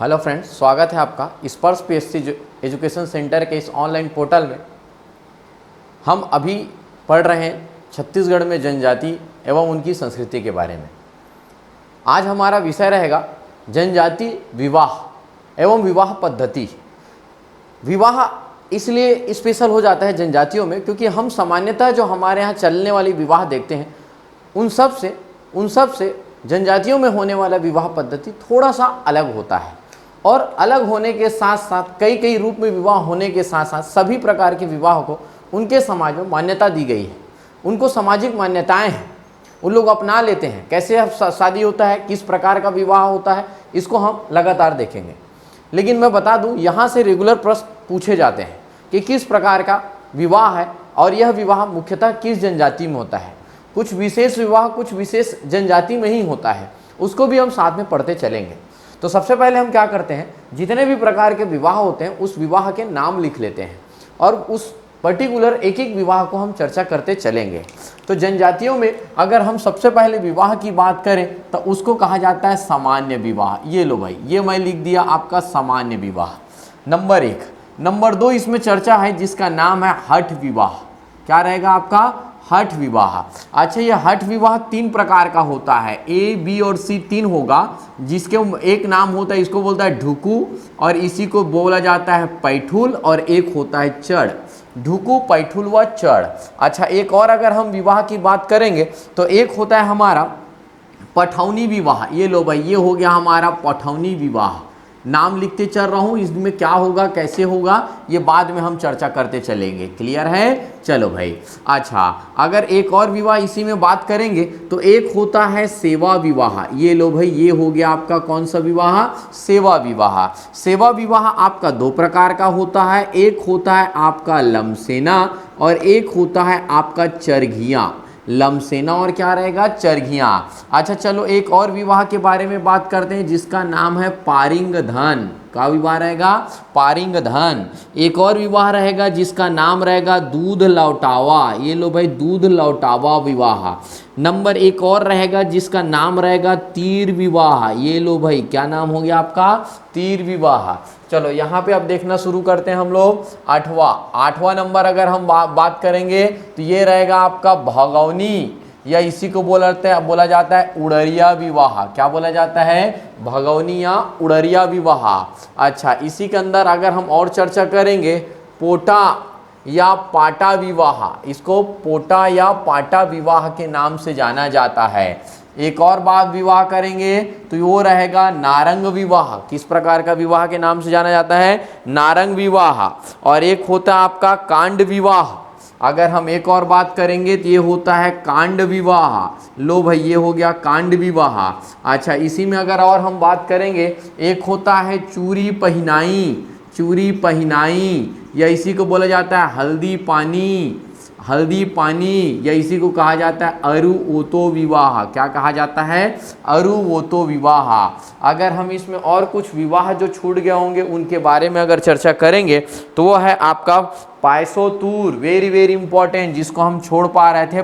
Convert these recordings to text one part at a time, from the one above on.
Hello friends, स्वागत है आपका स्पर्श पीएससी एजुकेशन सेंटर के इस ऑनलाइन पोर्टल में। हम अभी पढ़ रहे हैं छत्तीसगढ़ में जनजाति एवं उनकी संस्कृति के बारे में। आज हमारा विषय रहेगा जनजाति विवाह एवं विवाह पद्धति। विवाह इसलिए स्पेशल हो जाता है जनजातियों में क्योंकि हम सामान्यतः जो हमारे यहाँ चलने वाली विवाह देखते हैं उन सब से जनजातियों में होने वाला विवाह पद्धति थोड़ा सा अलग होता है। और अलग होने के साथ साथ कई रूप में विवाह होने के साथ साथ सभी प्रकार के विवाह को उनके समाज में मान्यता दी गई है। उनको सामाजिक मान्यताएं हैं, उन लोग अपना लेते हैं। कैसे शादी होता है, किस प्रकार का विवाह होता है, इसको हम लगातार देखेंगे। लेकिन मैं बता दूं, यहाँ से रेगुलर प्रश्न पूछे जाते हैं कि किस प्रकार का विवाह है और यह विवाह मुख्यतः किस जनजाति में होता है। कुछ विशेष विवाह कुछ विशेष जनजाति में ही होता है, उसको भी हम साथ में पढ़ते चलेंगे। तो सबसे पहले हम क्या करते हैं, जितने भी प्रकार के विवाह होते हैं उस विवाह के नाम लिख लेते हैं और उस पर्टिकुलर एक एक विवाह को हम चर्चा करते चलेंगे। तो जनजातियों में अगर हम सबसे पहले विवाह की बात करें तो उसको कहा जाता है सामान्य विवाह। ये लो भाई, ये मैं लिख दिया आपका सामान्य विवाह नंबर 1। नंबर 2 इसमें चर्चा है जिसका नाम है हठ विवाह। क्या रहेगा आपका? हठ विवाह। अच्छा, ये हठ विवाह 3 प्रकार का होता है, ए बी और सी 3 होगा। जिसके एक नाम होता है, इसको बोलता है ढुकू और इसी को बोला जाता है पैठुल, और एक होता है चढ़। ढुकू, पैठुल व चढ़। अच्छा, एक और अगर हम विवाह की बात करेंगे तो एक होता है हमारा पठौनी विवाह। ये लो भाई, ये हो गया हमारा पठौनी विवाह। नाम लिखते चल रहा हूँ, इसमें क्या होगा कैसे होगा ये बाद में हम चर्चा करते चलेंगे। क्लियर है? चलो भाई। अच्छा, अगर एक और विवाह इसी में बात करेंगे तो एक होता है सेवा विवाह। ये लो भाई, ये हो गया आपका कौन सा विवाह? सेवा विवाह। सेवा विवाह आपका 2 प्रकार का होता है, एक होता है आपका लमसेना और एक होता है आपका चरघिया। लमसेना और क्या रहेगा? चरघिया। अच्छा चलो, एक और विवाह के बारे में बात करते हैं जिसका नाम है पारिंगधन। का विवाह रहेगा? पारिंगधन। एक और विवाह रहेगा जिसका नाम रहेगा दूध लौटावा। ये लो भाई, दूध लौटावा विवाह। नंबर 1 और रहेगा जिसका नाम रहेगा तीर विवाह। ये लो भाई, क्या नाम हो गया आपका? तीर विवाह। चलो यहाँ पे अब देखना शुरू करते हैं हम लोग। 8वां नंबर अगर हम बात करेंगे तो ये रहेगा आपका भगौनी, या इसी को बोला जाता है उड़रिया विवाह। क्या बोला जाता है? भगौनी या उड़रिया विवाह। अच्छा, इसी के अंदर अगर हम और चर्चा करेंगे पोटा या पाटा विवाह, इसको पोटा या पाटा विवाह के नाम से जाना जाता है। एक और बात विवाह करेंगे तो वो रहेगा नारंग विवाह। किस प्रकार का विवाह के नाम से जाना जाता है? नारंग विवाह। और एक होता है आपका कांड विवाह। अगर हम एक और बात करेंगे तो ये होता है कांड विवाह। लो भाई, ये हो गया कांड विवाह। अच्छा, इसी में अगर और हम बात करेंगे, एक होता है चूरी पहिनाई। चूरी पहिनाई, या इसी को बोला जाता है हल्दी पानी। हल्दी पानी, या इसी को कहा जाता है अरु ओतो विवाह। क्या कहा जाता है? अरु ओतो विवाह। अगर हम इसमें और कुछ विवाह जो छूट गए होंगे उनके बारे में अगर चर्चा करेंगे तो वो है आपका पायसोतूर। वेरी इंपॉर्टेंट, जिसको हम छोड़ पा रहे थे।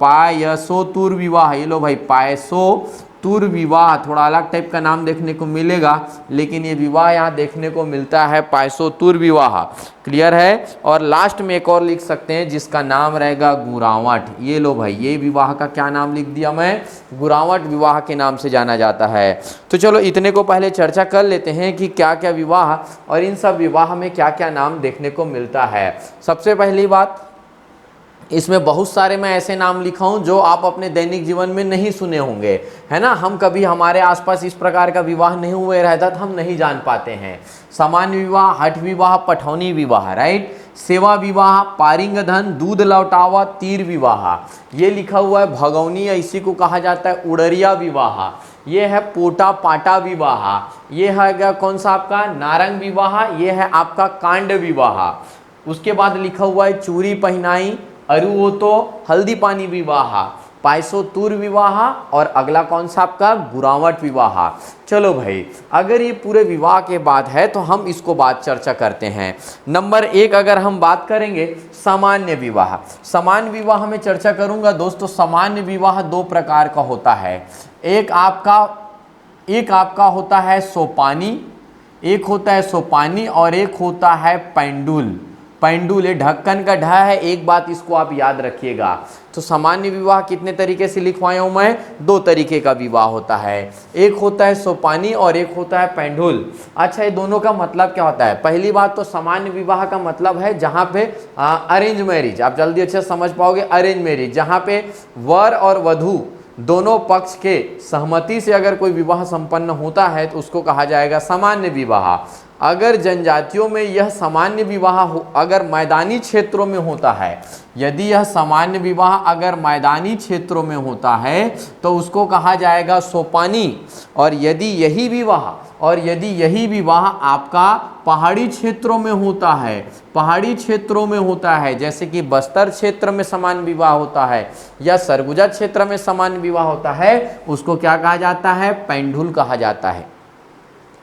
पायसोतूर विवाह। ये लो भाई, पायसोतूर विवाह। थोड़ा अलग टाइप का नाम देखने को मिलेगा, लेकिन ये विवाह यहाँ देखने को मिलता है पायसोतूर विवाह। क्लियर है? और लास्ट में एक और लिख सकते हैं जिसका नाम रहेगा गुरावट। ये लो भाई, ये विवाह का क्या नाम लिख दिया मैं? गुरावट विवाह के नाम से जाना जाता है। तो चलो, इतने को पहले चर्चा कर लेते हैं कि क्या क्या विवाह और इन सब विवाह में क्या क्या नाम देखने को मिलता है। सबसे पहली बात, इसमें बहुत सारे मैं ऐसे नाम लिखा हूं जो आप अपने दैनिक जीवन में नहीं सुने होंगे, है ना। हम कभी हमारे आसपास इस प्रकार का विवाह नहीं हुए रहता तो हम नहीं जान पाते हैं। सामान्य विवाह, हठ विवाह, पठौनी विवाह, राइट। सेवा विवाह, पारिंगधन, दूध लौटावा, तीर विवाह। ये लिखा हुआ है भगौनी, या इसी को कहा जाता है उड़रिया विवाह। ये है पोटा पाटा विवाह। ये है कौन सा आपका? नारंग विवाह। ये है आपका कांड विवाह। उसके बाद लिखा हुआ है चूरी पहिनाई, अरुओतो, हल्दी पानी विवाह, पायसोतूर विवाह, और अगला कौन सा आपका? गुरावट विवाह। चलो भाई, अगर ये पूरे विवाह के बात है तो हम इसको बात चर्चा करते हैं। नंबर 1 अगर हम बात करेंगे सामान्य विवाह। सामान्य विवाह में चर्चा करूंगा दोस्तों। सामान्य विवाह 2 प्रकार का होता है। एक आपका एक आपका होता है सोपानी, एक होता है सोपानी और एक होता है पेंडुल। पेंडुल ये ढक्कन का ढ है, एक बात इसको आप याद रखिएगा। तो सामान्य विवाह कितने तरीके से लिखवाया हूं मैं? 2 तरीके का विवाह होता है, एक होता है सोपानी और एक होता है पेंडुल। अच्छा, ये दोनों का मतलब क्या होता है? पहली बात तो सामान्य विवाह का मतलब है जहां पे अरेंज मैरिज, आप जल्दी अच्छे से समझ पाओगे, अरेंज मैरिज जहां पे वर और वधू दोनों पक्ष के सहमति से अगर कोई विवाह संपन्न होता है तो उसको कहा जाएगा सामान्य विवाह। अगर जनजातियों में यह सामान्य विवाह अगर मैदानी क्षेत्रों में होता है, यदि यह सामान्य विवाह अगर मैदानी क्षेत्रों में होता है तो उसको कहा जाएगा सोपानी। और यदि यही विवाह आपका पहाड़ी क्षेत्रों में होता है, पहाड़ी क्षेत्रों में होता है, जैसे कि बस्तर क्षेत्र में सामान्य विवाह होता है या सरगुजा क्षेत्र में सामान्य विवाह होता है, उसको क्या कहा जाता है? पेंडुल कहा जाता है।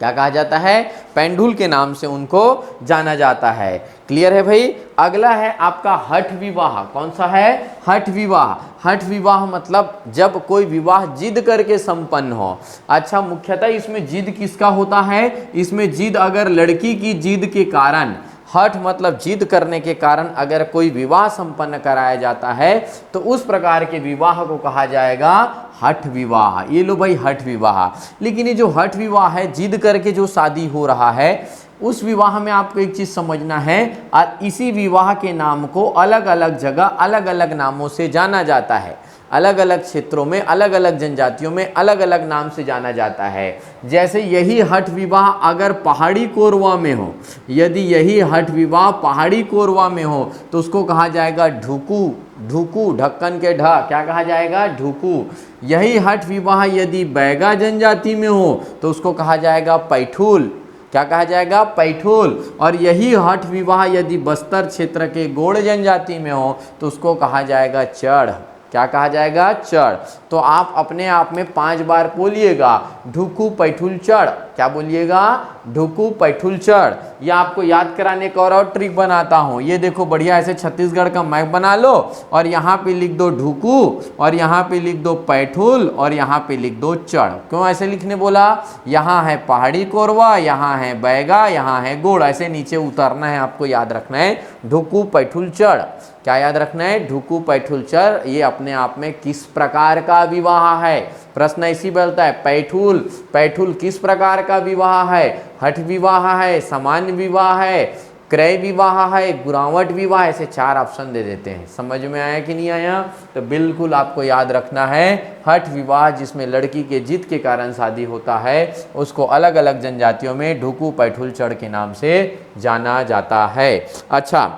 क्या कहा जाता है? पेंडुल के नाम से उनको जाना जाता है। क्लियर है भाई? अगला है आपका हठ विवाह। कौन सा है? हठ विवाह। हठ विवाह मतलब जब कोई विवाह जिद करके संपन्न हो। अच्छा, मुख्यतः इसमें जिद किसका होता है? इसमें जिद अगर लड़की की जिद के कारण, हठ मतलब जिद करने के कारण अगर कोई विवाह संपन्न कराया जाता है तो उस प्रकार के विवाह को कहा जाएगा हठ विवाह। ये लो भाई, हठ विवाह। लेकिन ये जो हठ विवाह है, जिद करके जो शादी हो रहा है, उस विवाह में आपको एक चीज समझना है, और इसी विवाह के नाम को अलग अलग जगह अलग अलग नामों से जाना जाता है। अलग अलग क्षेत्रों में, अलग अलग जनजातियों में अलग अलग नाम से जाना जाता है। जैसे यही हठ विवाह अगर पहाड़ी कोरवा में हो, यदि यही हठ विवाह पहाड़ी कोरवा में हो तो उसको कहा जाएगा ढुकू। ढुकू, ढक्कन के ढ, क्या कहा जाएगा? ढुकू। यही हठ विवाह यदि बैगा जनजाति में हो तो उसको कहा जाएगा पैठूल। क्या कहा जाएगा? पैठूल। और यही हठ विवाह यदि बस्तर क्षेत्र के गोड़ जनजाति में हो तो उसको कहा जाएगा चढ़। क्या कहा जाएगा? चढ़। तो आप अपने आप में 5 बार बोलिएगा, ढुकू पैठूल चढ़। क्या बोलिएगा? ढुकू पैठूल चढ़। ये आपको याद कराने का और ट्रिक बनाता हूँ। ये देखो, बढ़िया ऐसे छत्तीसगढ़ का मैप बना लो और यहाँ पे लिख दो ढुकू और यहाँ पे लिख दो पैठूल और यहाँ पे लिख दो चढ़। क्यों ऐसे लिखने बोला? यहाँ है पहाड़ी कोरवा, यहाँ है बैगा, यहाँ है गोड़, ऐसे नीचे उतरना है, आपको याद रखना है ढुकू पैठूल चढ़। क्या याद रखना है? ढुकू पैठूल चढ़। ये अपने आप में किस प्रकार का विवाह है? प्रश्न इसी बोलता है, पैठूल, पैठूल किस प्रकार का विवाह है? हठ विवाह है, सामान्य विवाह है, क्रय विवाह है, गुरावट विवाह, ऐसे 4 ऑप्शन दे देते हैं। समझ में आया कि नहीं आया? तो बिल्कुल आपको याद रखना है, हठ विवाह जिसमें लड़की के जिद के कारण शादी होता है उसको अलग अलग जनजातियों में ढुकू पैठूल चढ़ के नाम से जाना जाता है। अच्छा,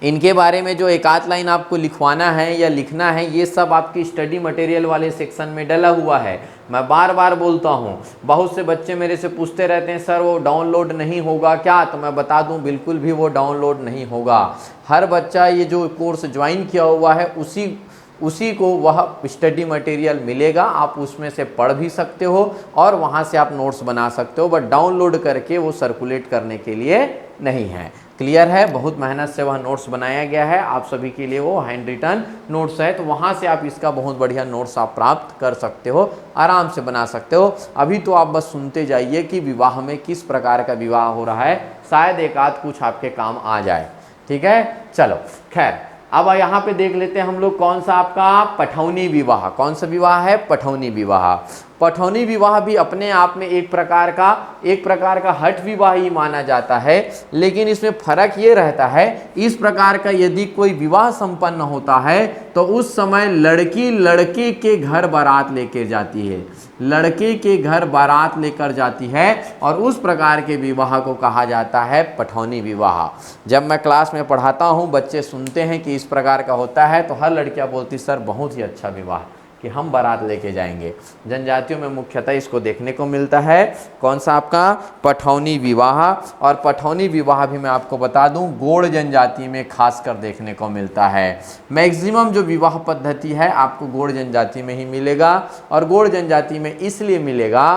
इनके बारे में जो एक आध लाइन आपको लिखवाना है या लिखना है, ये सब आपकी स्टडी मटेरियल वाले सेक्शन में डला हुआ है। मैं बार बार बोलता हूँ, बहुत से बच्चे मेरे से पूछते रहते हैं सर वो डाउनलोड नहीं होगा क्या? तो मैं बता दूँ, बिल्कुल भी वो डाउनलोड नहीं होगा। हर बच्चा ये जो कोर्स ज्वाइन किया हुआ है उसी को वह स्टडी मटेरियल मिलेगा। आप उसमें से पढ़ भी सकते हो और वहाँ से आप नोट्स बना सकते हो, बट डाउनलोड करके वो सर्कुलेट करने के लिए नहीं है। क्लियर है? बहुत मेहनत से वह नोट्स बनाया गया है आप सभी के लिए, वो हैंड रिटन नोट्स है, तो वहाँ से आप इसका बहुत बढ़िया नोट्स आप प्राप्त कर सकते हो, आराम से बना सकते हो। अभी तो आप बस सुनते जाइए कि विवाह में किस प्रकार का विवाह हो रहा है, शायद एक आध कुछ आपके काम आ जाए। ठीक है, चलो खैर, अब यहाँ पे देख लेते हैं हम लोग कौन सा आपका पठौनी विवाह। कौन सा विवाह है? पठौनी विवाह। पठौनी विवाह भी अपने आप में एक प्रकार का हठ विवाह ही माना जाता है, लेकिन इसमें फर्क ये रहता है, इस प्रकार का यदि कोई विवाह संपन्न होता है तो उस समय लड़की लड़के के घर बारात लेकर जाती है, लड़के के घर बारात लेकर जाती है, और उस प्रकार के विवाह को कहा जाता है पठौनी विवाह। जब मैं क्लास में पढ़ाता हूँ, बच्चे सुनते हैं कि इस प्रकार का होता है तो हर लड़कियाँ बोलती सर बहुत ही अच्छा विवाह कि हम बारात लेके जाएंगे। जनजातियों में मुख्यतः इसको देखने को मिलता है। कौन सा आपका? पठौनी विवाह। और पठौनी विवाह भी मैं आपको बता दूं गोड़ जनजाति में खासकर देखने को मिलता है। मैक्सिमम जो विवाह पद्धति है आपको गोड़ जनजाति में ही मिलेगा, और गोड़ जनजाति में इसलिए मिलेगा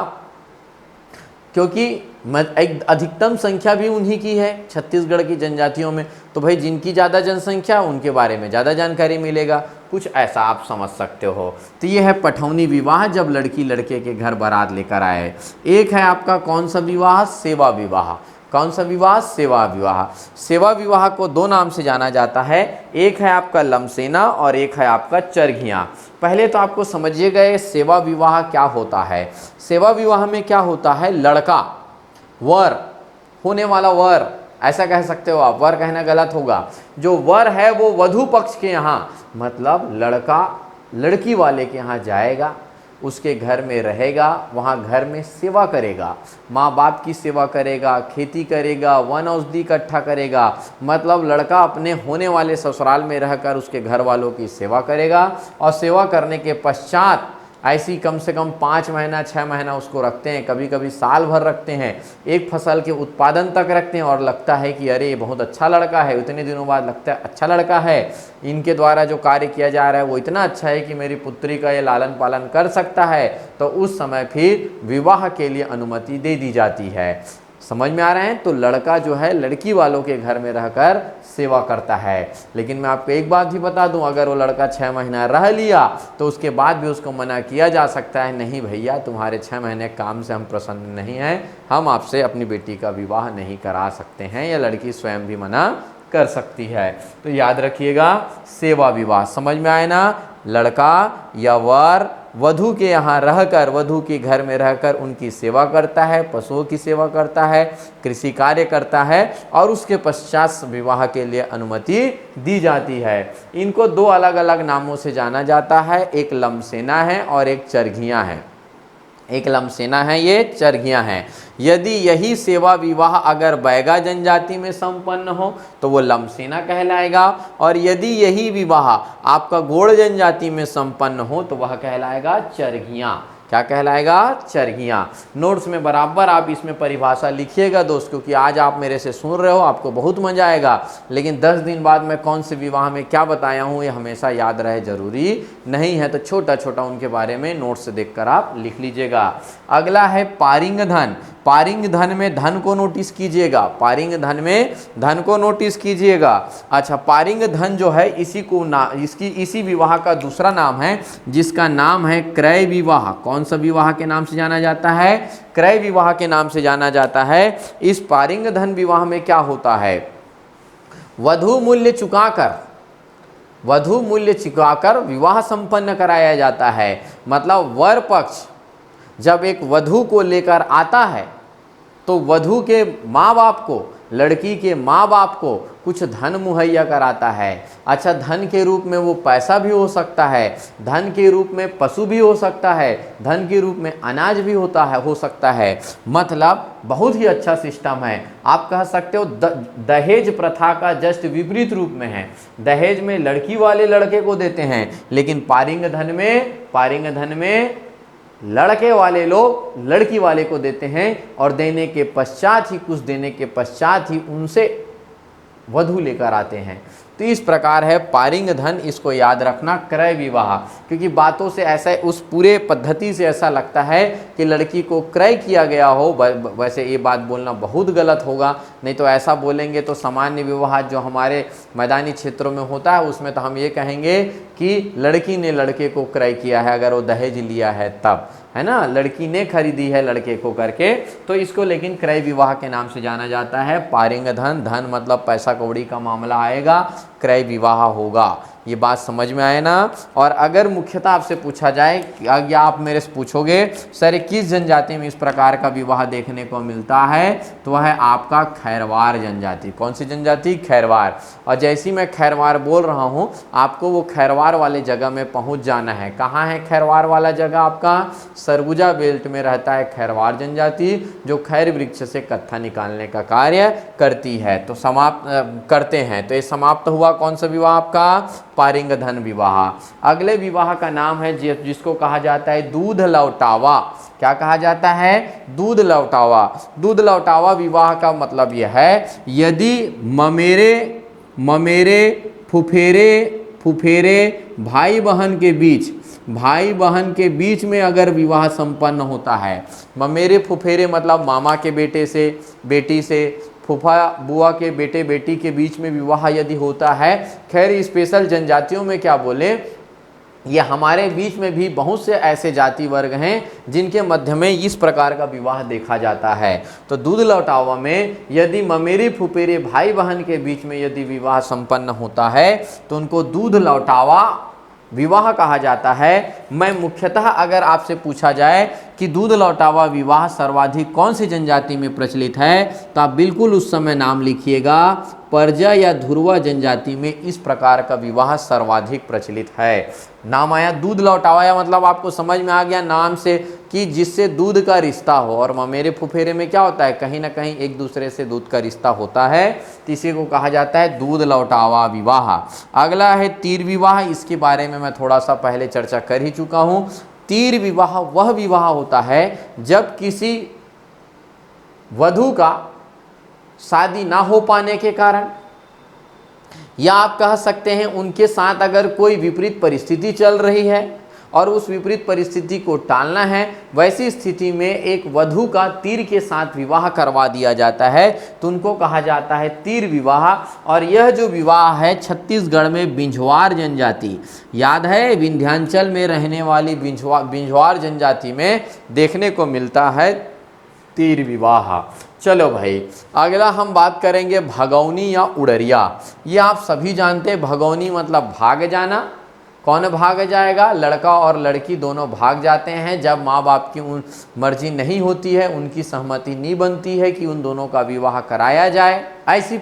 क्योंकि अधिकतम संख्या भी उन्हीं की है छत्तीसगढ़ की जनजातियों में, तो भाई जिनकी ज़्यादा जनसंख्या उनके बारे में ज़्यादा जानकारी मिलेगा। कुछ ऐसा आप समझ सकते हो। तो ये है पठौनी विवाह, जब लड़की लड़के के घर बारात लेकर आए। एक है आपका कौन सा विवाह? सेवा विवाह। कौन सा विवाह? सेवा विवाह। सेवा विवाह को दो नाम से जाना जाता है, एक है आपका लमसेना और एक है आपका चरघिया। पहले तो आपको समझिएगा ये सेवा विवाह क्या होता है। सेवा विवाह में क्या होता है, लड़का, वर, होने वाला वर, ऐसा कह सकते हो आप, वर कहना गलत होगा, जो वर है वो वधू पक्ष के यहाँ, मतलब लड़का लड़की वाले के यहाँ जाएगा, उसके घर में रहेगा, वहाँ घर में सेवा करेगा, माँ बाप की सेवा करेगा, खेती करेगा, वन औषधि इकट्ठा करेगा, मतलब लड़का अपने होने वाले ससुराल में रहकर उसके घर वालों की सेवा करेगा। और सेवा करने के पश्चात ऐसी कम से कम 5 महीना 6 महीना उसको रखते हैं, कभी कभी साल भर रखते हैं, एक फसल के उत्पादन तक रखते हैं, और लगता है कि अरे ये बहुत अच्छा लड़का है, इतने दिनों बाद लगता है अच्छा लड़का है, इनके द्वारा जो कार्य किया जा रहा है वो इतना अच्छा है कि मेरी पुत्री का ये लालन पालन कर सकता है, तो उस समय फिर विवाह के लिए अनुमति दे दी जाती है। समझ में आ रहे हैं? तो लड़का जो है लड़की वालों के घर में रहकर सेवा करता है। लेकिन मैं आपको एक बात भी बता दूं, अगर वो लड़का 6 महीना रह लिया तो उसके बाद भी उसको मना किया जा सकता है, नहीं भैया तुम्हारे 6 महीने काम से हम प्रसन्न नहीं हैं, हम आपसे अपनी बेटी का विवाह नहीं करा सकते हैं, या लड़की स्वयं भी मना कर सकती है। तो याद रखिएगा, सेवा विवाह समझ में आए ना, लड़का या वर वधू के यहाँ रहकर, वधू के घर में रहकर उनकी सेवा करता है, पशुओं की सेवा करता है, कृषि कार्य करता है, और उसके पश्चात विवाह के लिए अनुमति दी जाती है। इनको दो अलग अलग नामों से जाना जाता है, एक लमसेना है और एक चरघिया है। एक लमसेना है, ये चरघिया है। यदि यही सेवा विवाह अगर बैगा जनजाति में संपन्न हो तो वो लमसेना कहलाएगा, और यदि यही विवाह आपका गोड़ जनजाति में संपन्न हो तो वह कहलाएगा चरघिया। क्या कहलाएगा? चरघिया। नोट्स में बराबर आप इसमें परिभाषा लिखिएगा दोस्त, क्योंकि आज आप मेरे से सुन रहे हो, आपको बहुत मजा आएगा, लेकिन 10 दिन बाद मैं कौन से विवाह में क्या बताया हूँ ये हमेशा याद रहे जरूरी नहीं है, तो छोटा छोटा उनके बारे में नोट्स से देखकर आप लिख लीजिएगा। अगला है पारिंग धन। पारिंग धन में धन को नोटिस कीजिएगा, पारिंग धन में धन को नोटिस कीजिएगा। अच्छा, पारिंग धन जो है इसी विवाह का दूसरा नाम है, जिसका नाम है क्रय विवाह। कौन सा विवाह के नाम से जाना जाता है? क्रय विवाह के नाम से जाना जाता है। इस पारिंग धन विवाह में क्या होता है, वधु मूल्य चुकाकर विवाह संपन्न कराया जाता है। मतलब वर पक्ष जब एक वधु को लेकर आता है तो वधु के माँ बाप को, लड़की के माँ बाप को कुछ धन मुहैया कराता है। अच्छा, धन के रूप में वो पैसा भी हो सकता है, धन के रूप में पशु भी हो सकता है, धन के रूप में अनाज भी हो सकता है। मतलब बहुत ही अच्छा सिस्टम है। आप कह सकते हो दहेज प्रथा का जस्ट विपरीत रूप में है। दहेज में लड़की वाले लड़के को देते हैं, लेकिन पारिंग धन में लड़के वाले लोग लड़की वाले को देते हैं, और देने के पश्चात ही, कुछ देने के पश्चात ही उनसे वधू लेकर आते हैं। तो इस प्रकार है पारिंग धन, इसको याद रखना, क्रय विवाह। क्योंकि बातों से ऐसा, उस पूरे पद्धति से ऐसा लगता है कि लड़की को क्रय किया गया हो। वैसे ये बात बोलना बहुत गलत होगा, नहीं तो ऐसा बोलेंगे तो सामान्य विवाह जो हमारे मैदानी क्षेत्रों में होता है उसमें तो हम ये कहेंगे कि लड़की ने लड़के को क्रय किया है, अगर वो दहेज लिया है तब, है ना, लड़की ने खरीदी है लड़के को करके, तो इसको लेकिन क्रय विवाह के नाम से जाना जाता है। पारिंग धन, धन मतलब पैसा कौड़ी का मामला आएगा, क्रय विवाह होगा। ये बात समझ में आए ना। और अगर मुख्यतः आपसे पूछा जाए, या आप मेरे से पूछोगे सर किस जनजाति में इस प्रकार का विवाह देखने को मिलता है, तो वह है आपका खैरवार जनजाति। कौन सी जनजाति? खैरवार। और जैसी मैं खैरवार बोल रहा हूँ, आपको वो खैरवार वाले जगह में पहुँच जाना है। कहाँ है खैरवार वाला जगह? आपका सरगुजा बेल्ट में रहता है खैरवार जनजाति, जो खैर वृक्ष से कत्था निकालने का कार्य करती है। तो समाप्त करते हैं। तो ये समाप्त हुआ कौन सा विवाह? आपका पारिंग धन विवाह। अगले विवाह का नाम है जिसको कहा जाता है दूध लौटावा। क्या कहा जाता है? दूध लौटावा। दूध लौटावा विवाह का मतलब यह है, यदि ममेरे फुफेरे भाई बहन के बीच में अगर विवाह संपन्न होता है, ममेरे फुफेरे मतलब मामा के बेटे से, बेटी से, फूफा बुआ के बेटे बेटी के बीच में विवाह यदि होता है, खैर स्पेशल जनजातियों में क्या बोले, ये हमारे बीच में भी बहुत से ऐसे जाति वर्ग हैं जिनके मध्य में इस प्रकार का विवाह देखा जाता है। तो दूध लौटावा में यदि ममेरे फुफेरे भाई बहन के बीच में यदि विवाह संपन्न होता है तो उनको दूध लौटावा विवाह कहा जाता है। मैं मुख्यतः अगर आपसे पूछा जाए कि दूध लौटावा विवाह सर्वाधिक कौन सी जनजाति में प्रचलित है, तो आप बिल्कुल उस समय नाम लिखिएगा, परजा या ध्रुवा जनजाति में इस प्रकार का विवाह सर्वाधिक प्रचलित है। नाम आया दूध लौटावा, मतलब आपको समझ में आ गया नाम से कि जिससे दूध का रिश्ता हो। और ममेरे फुफेरे में क्या होता है, कहीं ना कहीं एक दूसरे से दूध का रिश्ता होता है, तो इसी को कहा जाता है दूध लौटावा विवाह। अगला है तीर विवाह। इसके बारे में मैं थोड़ा सा पहले चर्चा कर ही चुका हूँ। तीर विवाह वह विवाह होता है जब किसी वधू का शादी ना हो पाने के कारण, या आप कह सकते हैं उनके साथ अगर कोई विपरीत परिस्थिति चल रही है और उस विपरीत परिस्थिति को टालना है, वैसी स्थिति में एक वधू का तीर के साथ विवाह करवा दिया जाता है, तो उनको कहा जाता है तीर विवाह। और यह जो विवाह है छत्तीसगढ़ में बिंझवार जनजाति, याद है विंध्याचल में रहने वाली बिंझवार जनजाति में देखने को मिलता है तीर विवाह। चलो भाई, अगला हम बात करेंगे भगौनी या उड़रिया। ये आप सभी जानते हैं, भगौनी मतलब भाग जाना। कौन भाग जाएगा, लड़का और लड़की दोनों भाग जाते हैं जब माँ बाप की उन मर्जी नहीं होती है, उनकी सहमति नहीं बनती है कि उन दोनों का विवाह कराया जाए। ऐसी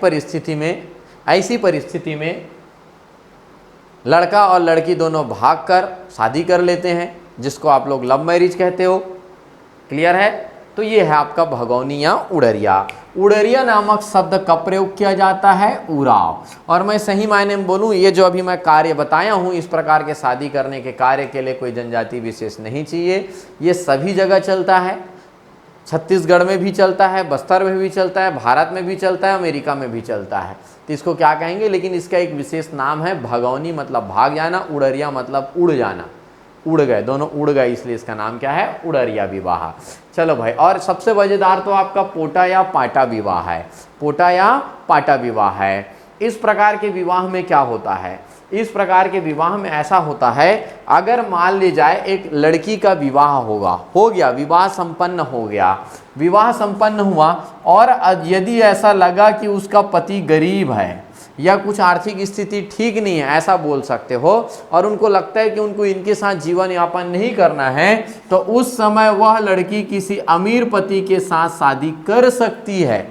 परिस्थिति में लड़का और लड़की दोनों भागकर शादी कर लेते हैं, जिसको आप लोग लव मैरिज कहते हो। क्लियर है? तो ये है आपका भगौनी या उड़रिया। उड़रिया नामक शब्द का प्रयोग किया जाता है उराव। और मैं सही मायने में बोलूँ, ये जो अभी मैं कार्य बताया हूँ, इस प्रकार के शादी करने के कार्य के लिए कोई जनजाति विशेष नहीं चाहिए। ये सभी जगह चलता है, छत्तीसगढ़ में भी चलता है, बस्तर में भी चलता है, भारत में भी चलता है, अमेरिका में भी चलता है। तो इसको क्या कहेंगे, लेकिन इसका एक विशेष नाम है। भगौनी मतलब भाग जाना, उड़रिया मतलब उड़ जाना, उड़ गए, दोनों उड़ गए, इसलिए इसका नाम क्या है, उड़रिया विवाह। चलो भाई, और सबसे मजेदार तो आपका पोटा या पाटा विवाह है। पोटा या पाटा विवाह है। इस प्रकार के विवाह में क्या होता है, इस प्रकार के विवाह में ऐसा होता है, अगर मान ली जाए एक लड़की का विवाह हो गया, विवाह संपन्न हो गया, विवाह संपन्न हुआ, और यदि ऐसा लगा कि उसका पति गरीब है या कुछ आर्थिक स्थिति ठीक नहीं है, ऐसा बोल सकते हो, और उनको लगता है कि उनको इनके साथ जीवन यापन नहीं करना है, तो उस समय वह लड़की किसी अमीर पति के साथ शादी कर सकती है।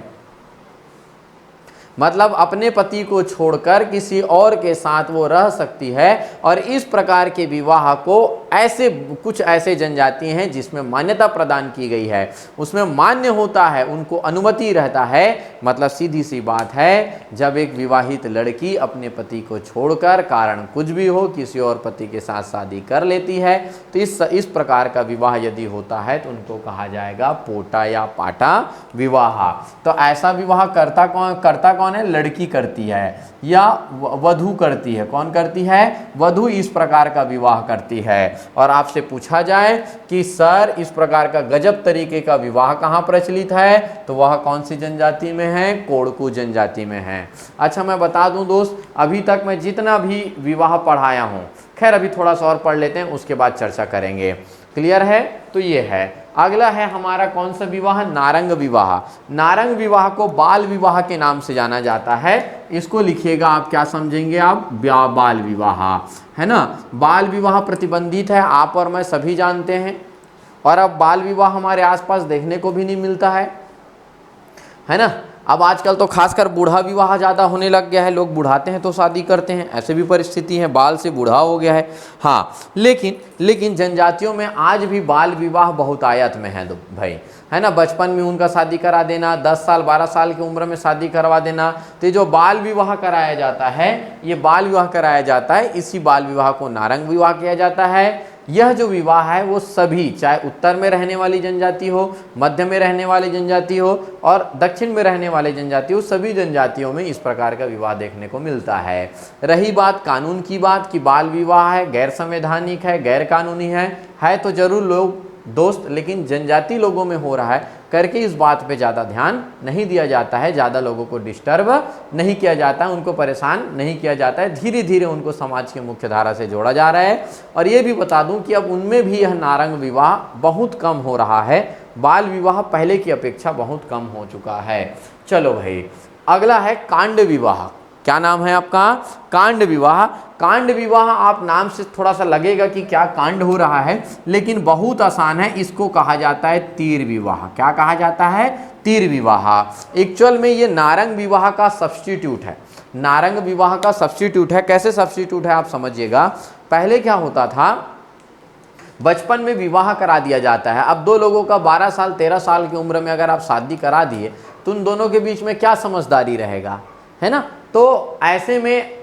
मतलब अपने पति को छोड़कर किसी और के साथ वो रह सकती है। और इस प्रकार के विवाह को कुछ ऐसे जनजाति हैं जिसमें मान्यता प्रदान की गई है, उसमें मान्य होता है, उनको अनुमति रहता है। मतलब सीधी सी बात है, जब एक विवाहित लड़की अपने पति को छोड़कर कारण कुछ भी हो किसी और पति के साथ शादी कर लेती है, तो इस प्रकार का विवाह यदि होता है तो उनको कहा जाएगा पोटा या पाटा विवाह। तो ऐसा विवाह करता कौन है, लड़की करती है या वधू करती है। कौन करती है, वधू इस प्रकार का विवाह करती है। और आपसे पूछा जाए कि सर इस प्रकार का गजब तरीके का विवाह कहाँ प्रचलित है, तो वह कौन सी जनजाति में है, कोड़कू जनजाति में है। अच्छा, मैं बता दूं दोस्त, अभी तक मैं जितना भी विवाह पढ़ाया हूँ, खैर अभी थोड़ा सा और पढ़ लेते हैं, उसके बाद चर्चा करेंगे। क्लियर है? तो ये है। अगला है हमारा कौन सा विवाह, नारंग विवाह। नारंग विवाह को बाल विवाह के नाम से जाना जाता है। इसको लिखिएगा, आप क्या समझेंगे, आप बाल विवाह, है ना। बाल विवाह प्रतिबंधित है, आप और मैं सभी जानते हैं। और अब बाल विवाह हमारे आसपास देखने को भी नहीं मिलता है ना। अब आजकल तो खासकर बूढ़ा विवाह ज़्यादा होने लग गया है, लोग बुढ़ाते हैं तो शादी करते हैं, ऐसे भी परिस्थिति है, बाल से बूढ़ा हो गया है। हाँ, लेकिन जनजातियों में आज भी बाल विवाह बहुत आयत में है भाई, है ना। बचपन में उनका शादी करा देना, 10 साल 12 साल की उम्र में शादी करवा देना, तो जो बाल विवाह कराया जाता है, ये बाल विवाह कराया जाता है, इसी बाल विवाह को नारंग विवाह किया जाता है। यह जो विवाह है वो सभी, चाहे उत्तर में रहने वाली जनजाति हो, मध्य में रहने वाली जनजाति हो और दक्षिण में रहने वाले जनजाति हो, सभी जनजातियों में इस प्रकार का विवाह देखने को मिलता है। रही बात कानून की बात कि बाल विवाह है, गैर संवैधानिक है, गैर कानूनी है तो जरूर लोग दोस्त, लेकिन जनजाति लोगों में हो रहा है, करके इस बात पे ज़्यादा ध्यान नहीं दिया जाता है, ज़्यादा लोगों को डिस्टर्ब नहीं किया जाता है, उनको परेशान नहीं किया जाता है। धीरे धीरे उनको समाज की मुख्य धारा से जोड़ा जा रहा है। और ये भी बता दूं कि अब उनमें भी यह नारंग विवाह बहुत कम हो रहा है, बाल विवाह पहले की अपेक्षा बहुत कम हो चुका है। चलो भाई, अगला है कांड विवाह। क्या नाम है आपका? कांड विवाह। कांड विवाह आप नाम से थोड़ा सा लगेगा कि क्या कांड हो रहा है, लेकिन बहुत आसान है। इसको कहा जाता है तीर विवाह। क्या कहा जाता है? तीर विवाह। एक्चुअल में ये नारंग विवाह का सब्स्टिट्यूट है। नारंग विवाह का सब्स्टिट्यूट है। कैसे सब्स्टिट्यूट है आप समझिएगा। पहले क्या होता था, बचपन में विवाह करा दिया जाता है। अब दो लोगों का 12 साल 13 साल की उम्र में अगर आप शादी करा दिए तो उन दोनों के बीच में क्या समझदारी रहेगा, है ना। तो ऐसे में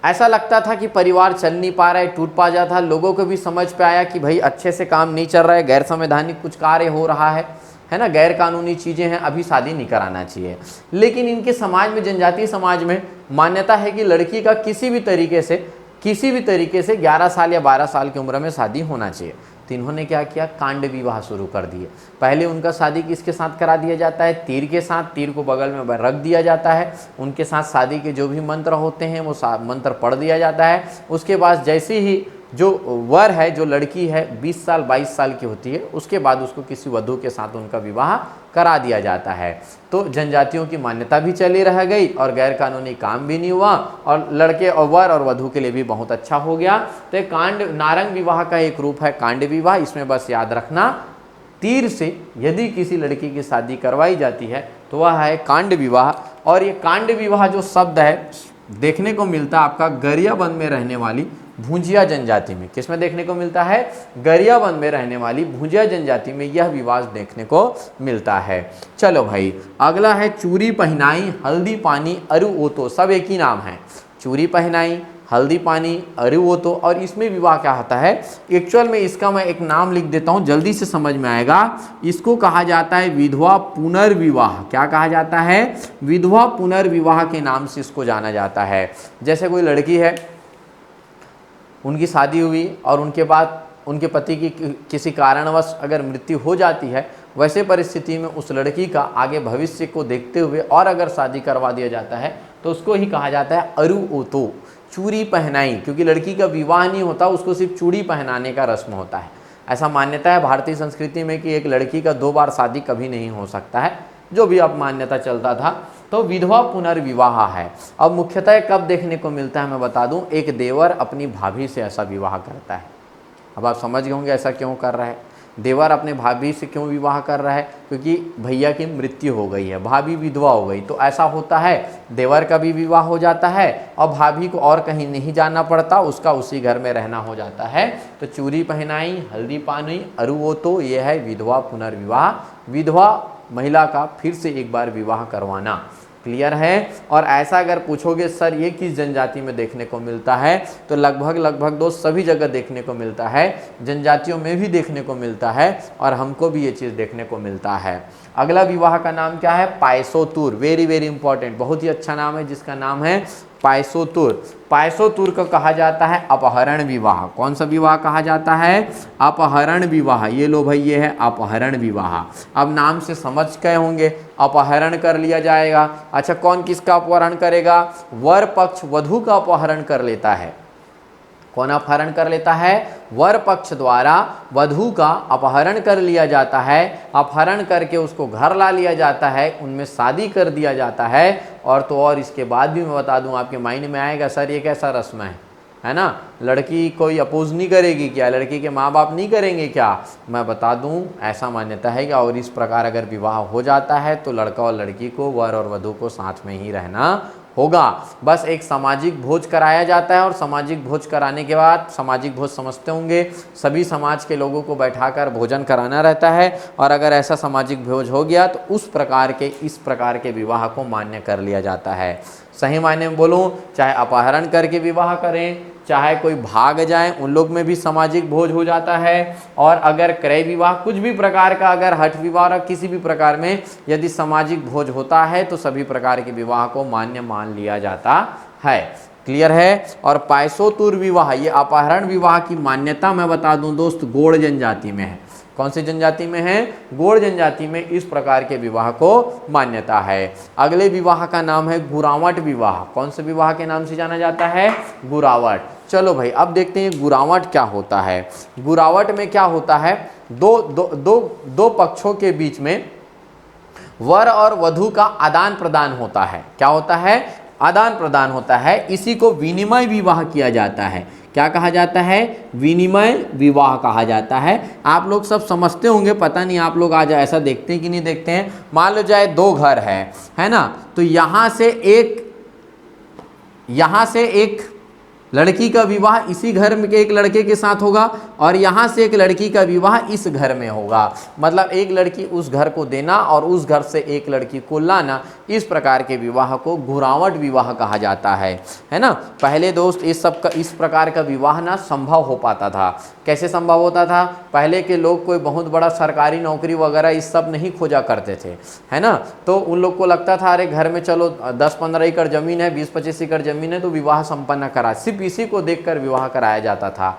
ऐसा लगता था कि परिवार चल नहीं पा रहा है, टूट पा जाता। लोगों को भी समझ पे आया कि भाई अच्छे से काम नहीं चल रहा है, गैर संवैधानिक कुछ कार्य हो रहा है ना, गैर कानूनी चीज़ें हैं, अभी शादी नहीं कराना चाहिए। लेकिन इनके समाज में, जनजातीय समाज में मान्यता है कि लड़की का किसी भी तरीके से 11 साल या 12 साल की उम्र में शादी होना चाहिए। तो इन्होंने क्या किया, कांड विवाह शुरू कर दिए। पहले उनका शादी किसके साथ करा दिया जाता है? तीर के साथ। तीर को बगल में रख दिया जाता है, उनके साथ शादी के जो भी मंत्र होते हैं वो मंत्र पढ़ दिया जाता है। उसके बाद जैसे ही जो वर है, जो लड़की है 20 साल 22 साल की होती है, उसके बाद उसको किसी वधू के साथ उनका विवाह करा दिया जाता है। तो जनजातियों की मान्यता भी चली रह गई और गैर कानूनी काम भी नहीं हुआ, और लड़के और वर और वधू के लिए भी बहुत अच्छा हो गया। तो कांड, नारंग विवाह का एक रूप है कांड विवाह। इसमें बस याद रखना, तीर से यदि किसी लड़की की शादी करवाई जाती है तो वह है कांड विवाह। और ये कांड विवाह जो शब्द है देखने को मिलता है आपका गरियाबंद में रहने वाली भुंजिया जनजाति में। किसमें देखने को मिलता है? गरियाबंद में रहने वाली भुंजिया जनजाति में यह विवाद देखने को मिलता है। चलो भाई, अगला है चूड़ी पहनाई, हल्दी पानी, अरु ओतो। सब एक ही नाम है, चूड़ी पहनाई, हल्दी पानी, अरु ओतो। और इसमें विवाह क्या होता है? एक्चुअल में इसका मैं एक नाम लिख देता हूँ, जल्दी से समझ में आएगा। इसको कहा जाता है विधवा पुनर्विवाह। क्या कहा जाता है? विधवा पुनर्विवाह के नाम से इसको जाना जाता है। जैसे कोई लड़की है, उनकी शादी हुई और उनके बाद उनके पति की किसी कारणवश अगर मृत्यु हो जाती है, वैसे परिस्थिति में उस लड़की का आगे भविष्य को देखते हुए और अगर शादी करवा दिया जाता है तो उसको ही कहा जाता है अरु ओतो, चूड़ी पहनाई। क्योंकि लड़की का विवाह नहीं होता, उसको सिर्फ चूड़ी पहनाने का रस्म होता है। ऐसा मान्यता है भारतीय संस्कृति में कि एक लड़की का 2 बार शादी कभी नहीं हो सकता है, जो भी अब मान्यता चलता था। तो विधवा पुनर्विवाह है। अब मुख्यतः कब देखने को मिलता है मैं बता दूं, एक देवर अपनी भाभी से ऐसा विवाह करता है। अब आप समझ गए होंगे ऐसा क्यों कर रहा है। देवर अपने भाभी से क्यों विवाह कर रहा है? क्योंकि भैया की मृत्यु हो गई है, भाभी विधवा हो गई। तो ऐसा होता है, देवर का भी विवाह हो जाता है और भाभी को और कहीं नहीं जाना पड़ता, उसका उसी घर में रहना हो जाता है। तो चूड़ी पहनाई, हल्दी पानी, अरु ओतो, ये है विधवा पुनर्विवाह। विधवा महिला का फिर से एक बार विवाह करवाना। क्लियर है। और ऐसा अगर पूछोगे सर ये किस जनजाति में देखने को मिलता है, तो लगभग दोस्त सभी जगह देखने को मिलता है। जनजातियों में भी देखने को मिलता है और हमको भी ये चीज़ देखने को मिलता है। अगला विवाह का नाम क्या है? पायसोतुर। वेरी वेरी इंपॉर्टेंट, बहुत ही अच्छा नाम है जिसका नाम है पायसोतुर। पायसोतुर को कहा जाता है अपहरण विवाह। कौन सा विवाह कहा जाता है? अपहरण विवाह। ये लो भाई, ये है अपहरण विवाह। अब नाम से समझ गए होंगे, अपहरण कर लिया जाएगा। अच्छा, कौन किसका अपहरण करेगा? वर पक्ष वधू का अपहरण कर लेता है। कौन अपहरण कर लेता है? वर पक्ष द्वारा वधू का अपहरण कर लिया जाता है। अपहरण करके उसको घर ला लिया जाता है, उनमें शादी कर दिया जाता है। और तो और इसके बाद भी मैं बता दूं, आपके माइंड में आएगा सर ये कैसा रस्म है ना, लड़की कोई अपोज नहीं करेगी क्या? लड़की के माँ बाप नहीं करेंगे क्या? मैं बता दूं, ऐसा मान्यता है कि और इस प्रकार अगर विवाह हो जाता है तो लड़का और लड़की को, वर और वधू को साथ में ही रहना होगा। बस एक सामाजिक भोज कराया जाता है और सामाजिक भोज कराने के बाद, सामाजिक भोज समझते होंगे, सभी समाज के लोगों को बैठाकर भोजन कराना रहता है। और अगर ऐसा सामाजिक भोज हो गया तो उस प्रकार के, इस प्रकार के विवाह को मान्य कर लिया जाता है। सही मायने में बोलूं, चाहे अपहरण करके विवाह करें, चाहे कोई भाग जाए, उन लोग में भी सामाजिक भोज हो जाता है। और अगर क्रय विवाह, कुछ भी प्रकार का, अगर हठ विवाह किसी भी प्रकार में यदि सामाजिक भोज होता है तो सभी प्रकार के विवाह को मान्य मान लिया जाता है। क्लियर है। और पायसोतुर विवाह, ये अपहरण विवाह की मान्यता मैं बता दूं दोस्त, गोंड जनजाति में है। कौन सी जनजाति में है? गोंड जनजाति में इस प्रकार के विवाह को मान्यता है। अगले विवाह का नाम है गुरावट विवाह। कौन से विवाह के नाम से जाना जाता है? गुरावट। चलो भाई अब देखते हैं गुरावट क्या होता है। गुरावट में क्या होता है? दो पक्षों के बीच में वर और वधु का आदान प्रदान होता है। क्या होता है? आदान प्रदान होता है। इसी को विनिमय विवाह किया जाता है। क्या कहा जाता है? विनिमय विवाह कहा जाता है। आप लोग सब समझते होंगे, पता नहीं आप लोग आज ऐसा देखते हैं कि नहीं देखते हैं। मान लो जाए दो घर है ना, तो यहाँ से एक लड़की का विवाह इसी घर में के एक लड़के के साथ होगा और यहाँ से एक लड़की का विवाह इस घर में होगा। मतलब एक लड़की उस घर को देना और उस घर से एक लड़की को लाना, इस प्रकार के विवाह को घुरावट विवाह कहा जाता है ना। पहले दोस्त इस प्रकार का विवाह ना संभव हो पाता था। कैसे संभव होता था? पहले के लोग कोई बहुत बड़ा सरकारी नौकरी वगैरह इस सब नहीं खोजा करते थे, है ना। तो उन लोग को लगता था अरे घर में चलो 10-15 एकड़ ज़मीन है, 20-25 एकड़ ज़मीन है, तो विवाह संपन्न करा, सिर्फ इसी को देखकर विवाह कराया जाता था।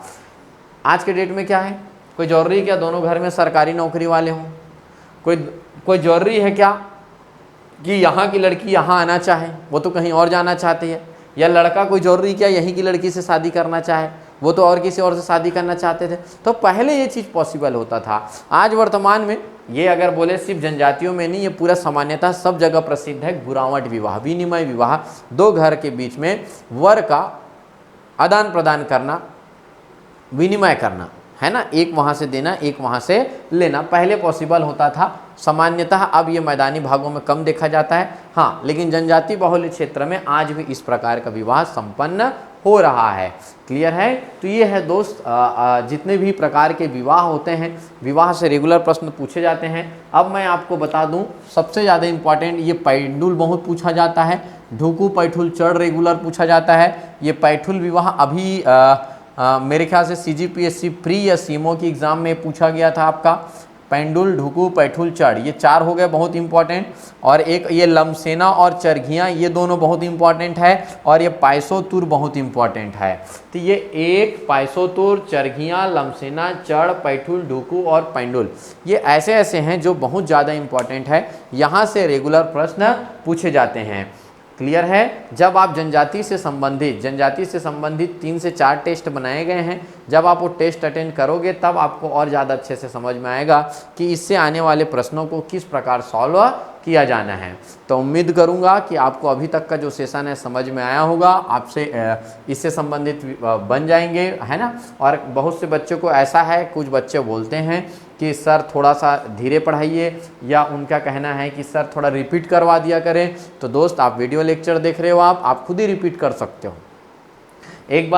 आज के डेट में क्या है? कोई जरूरी क्या दोनों घर में सरकारी नौकरी वाले हों? कोई जरूरी है क्या कि यहाँ की लड़की यहाँ आना चाहे, वो तो कहीं और जाना चाहती है? या लड़का कोई जरूरी क्या यहीं की लड़की से शादी करना चाहे, वो तो और किसी और से शादी करना चाहते थे? तो पहले ये चीज़ पॉसिबल होता था। आज वर्तमान में ये अगर बोले सिर्फ जनजातियों में नहीं, ये पूरा सामान्यतः सब जगह प्रसिद्ध है गुरावट विवाह, विनिमय विवाह। दो घर के बीच में वर का आदान प्रदान करना, विनिमय करना, है ना, एक वहाँ से देना एक वहाँ से लेना, पहले पॉसिबल होता था सामान्यतः। अब ये मैदानी भागों में कम देखा जाता है, हाँ, लेकिन जनजाति बहुल क्षेत्र में आज भी इस प्रकार का विवाह संपन्न हो रहा है। क्लियर है? तो ये है दोस्त जितने भी प्रकार के विवाह होते हैं, विवाह से रेगुलर प्रश्न पूछे जाते हैं। अब मैं आपको बता दूं सबसे ज़्यादा इम्पॉर्टेंट, ये पैंडुल बहुत पूछा जाता है, ढुकू पैठुल चढ़ रेगुलर पूछा जाता है। ये पैठुल विवाह अभी मेरे ख्याल से CGPSC प्री या सीमो की एग्ज़ाम में पूछा गया था आपका। पैंडुल, ढुकू, पैठुल, चढ़, ये चार हो गए बहुत इंपॉर्टेंट। और एक ये लमसेना और चरघियाँ, ये दोनों बहुत इंपॉर्टेंट है। और ये पायसोतुर बहुत इंपॉर्टेंट है। तो ये एक पायसोतुर, चरघियाँ, लमसेना, चढ़, पैठुल, ढुकू और पैंडुल, ये ऐसे ऐसे हैं जो बहुत ज़्यादा इंपॉर्टेंट है, यहाँ से रेगुलर प्रश्न पूछे जाते हैं। क्लियर है? जब आप जनजाति से संबंधित 3 से 4 टेस्ट बनाए गए हैं, जब आप वो टेस्ट अटेंड करोगे तब आपको और ज़्यादा अच्छे से समझ में आएगा कि इससे आने वाले प्रश्नों को किस प्रकार सॉल्व किया जाना है। तो उम्मीद करूंगा कि आपको अभी तक का जो सेशन है समझ में आया होगा, आपसे इससे संबंधित बन जाएंगे, है ना। और बहुत से बच्चों को ऐसा है, कुछ बच्चे बोलते हैं कि सर थोड़ा सा धीरे पढ़ाइए, या उनका कहना है कि सर थोड़ा रिपीट करवा दिया करें। तो दोस्त आप वीडियो लेक्चर देख रहे हो, आप खुद ही रिपीट कर सकते हो। एक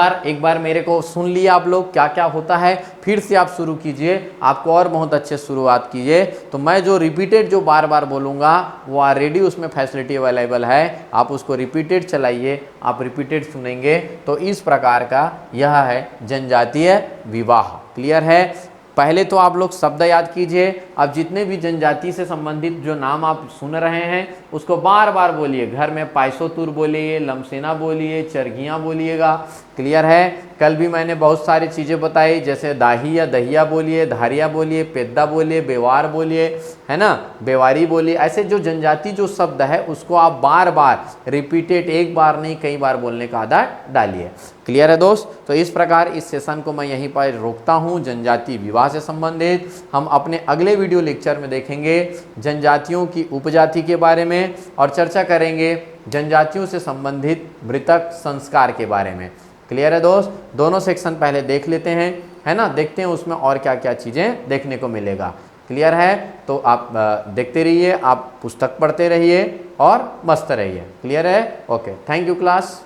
बार मेरे को सुन लिया आप लोग क्या क्या होता है, फिर से आप शुरू कीजिए, आपको और बहुत अच्छे शुरुआत कीजिए। तो मैं जो रिपीटेड जो बार बार बोलूँगा वो ऑलरेडी उसमें फैसिलिटी अवेलेबल है, आप उसको रिपीटेड चलाइए, आप रिपीटेड सुनेंगे। तो इस प्रकार का यह है जनजातीय विवाह। क्लियर है? पहले तो आप लोग शब्द याद कीजिए। अब जितने भी जनजाति से संबंधित जो नाम आप सुन रहे हैं उसको बार बार बोलिए। घर में पायसोतुर बोलिए, लमसेना बोलिए, चरघियाँ बोलिएगा। क्लियर है? कल भी मैंने बहुत सारी चीज़ें बताई, जैसे दाही या दहिया बोलिए, धारिया बोलिए, पेद्दा बोलिए, बेवार बोलिए, है ना, बेवारी बोलिए। ऐसे जो जनजाति जो शब्द है उसको आप बार बार रिपीटेड, एक बार नहीं कई बार बोलने का आदत डालिए। क्लियर है दोस्त? तो इस प्रकार इस सेशन को मैं यहीं पर रोकता हूँ। जनजाति विवाह से संबंधित हम अपने अगले वीडियो लेक्चर में देखेंगे जनजातियों की उपजाति के बारे में, और चर्चा करेंगे जनजातियों से संबंधित मृतक संस्कार के बारे में। क्लियर है दोस्त? दोनों सेक्शन पहले देख लेते हैं, है ना, देखते हैं उसमें और क्या क्या चीज़ें देखने को मिलेगा। क्लियर है? तो आप देखते रहिए, आप पुस्तक पढ़ते रहिए और मस्त रहिए। क्लियर है? Okay, thank you class.